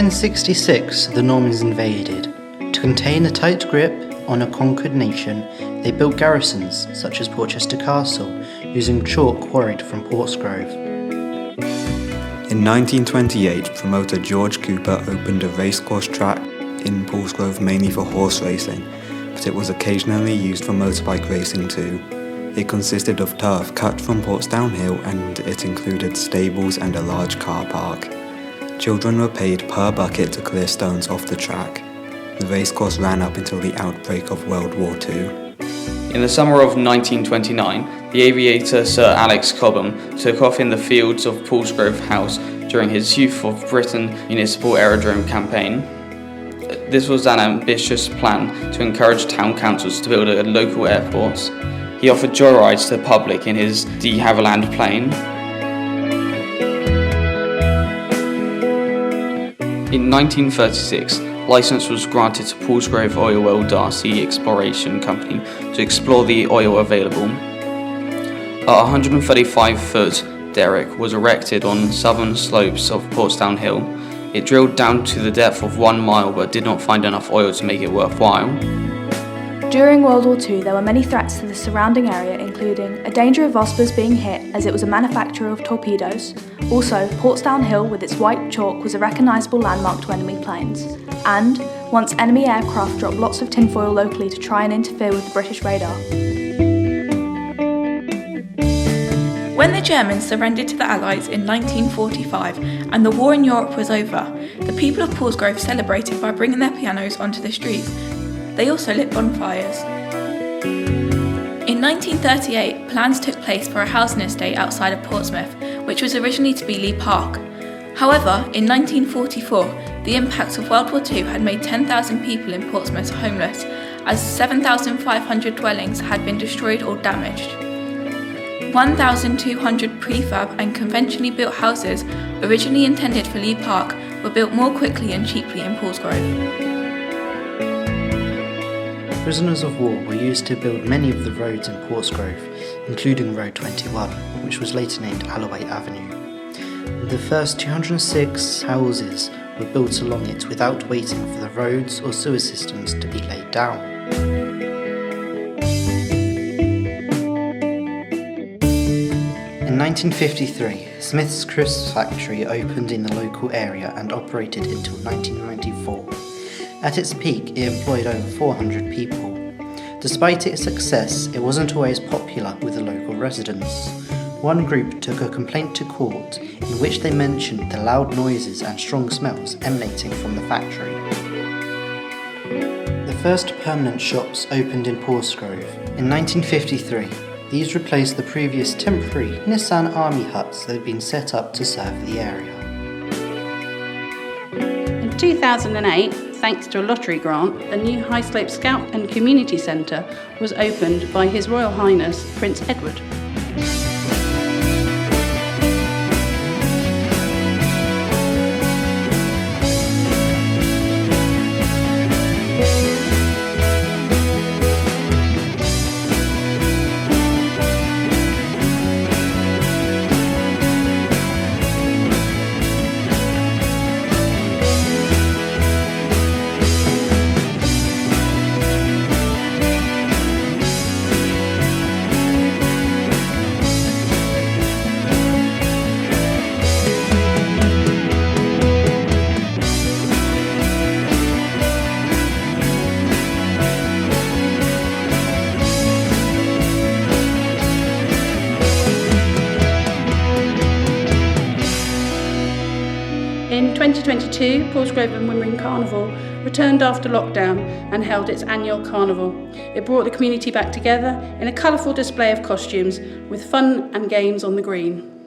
1066, the Normans invaded. To contain a tight grip on a conquered nation, they built garrisons, such as Portchester Castle, using chalk quarried from Paulsgrove. In 1928, promoter George Cooper opened a racecourse track in Paulsgrove mainly for horse racing, but it was occasionally used for motorbike racing too. It consisted of turf cut from Portsdown Hill, and it included stables and a large car park. Children were paid per bucket to clear stones off the track. The racecourse ran up until the outbreak of World War II. In the summer of 1929, the aviator Sir Alex Cobham took off in the fields of Paulsgrove House during his Youth of Britain municipal aerodrome campaign. This was an ambitious plan to encourage town councils to build local airports. He offered joyrides to the public in his de Havilland plane. In 1936, license was granted to Paulsgrove Oil Well Darcy Exploration Company to explore the oil available. A 135-foot derrick was erected on southern slopes of Portsdown Hill. It drilled down to the depth of 1 mile but did not find enough oil to make it worthwhile. During World War II, there were many threats to the surrounding area, including a danger of Vosper's being hit as it was a manufacturer of torpedoes. Also, Portsdown Hill with its white chalk was a recognisable landmark to enemy planes. And, once enemy aircraft dropped lots of tinfoil locally to try and interfere with the British radar. When the Germans surrendered to the Allies in 1945 and the war in Europe was over, the people of Paulsgrove celebrated by bringing their pianos onto the streets. They also lit bonfires. In 1938, plans took place for a housing estate outside of Portsmouth, which was originally to be Lee Park. However, in 1944, the impacts of World War II had made 10,000 people in Portsmouth homeless, as 7,500 dwellings had been destroyed or damaged. 1,200 prefab and conventionally built houses, originally intended for Lee Park, were built more quickly and cheaply in Paulsgrove. Prisoners of war were used to build many of the roads in Paulsgrove, including Road 21, which was later named Alloway Avenue. The first 206 houses were built along it without waiting for the roads or sewer systems to be laid down. In 1953, Smith's Crisps factory opened in the local area and operated until 1994. At its peak, it employed over 400 people. Despite its success, it wasn't always popular with the local residents. One group took a complaint to court in which they mentioned the loud noises and strong smells emanating from the factory. The first permanent shops opened in Paulsgrove in 1953. These replaced the previous temporary Nissan Army huts that had been set up to serve the area. In 2008, thanks to a lottery grant, a new High Slope Scout and Community Centre was opened by His Royal Highness Prince Edward. In 2022, Paulsgrove and Wimmering Carnival returned after lockdown and held its annual carnival. It brought the community back together in a colourful display of costumes with fun and games on the green.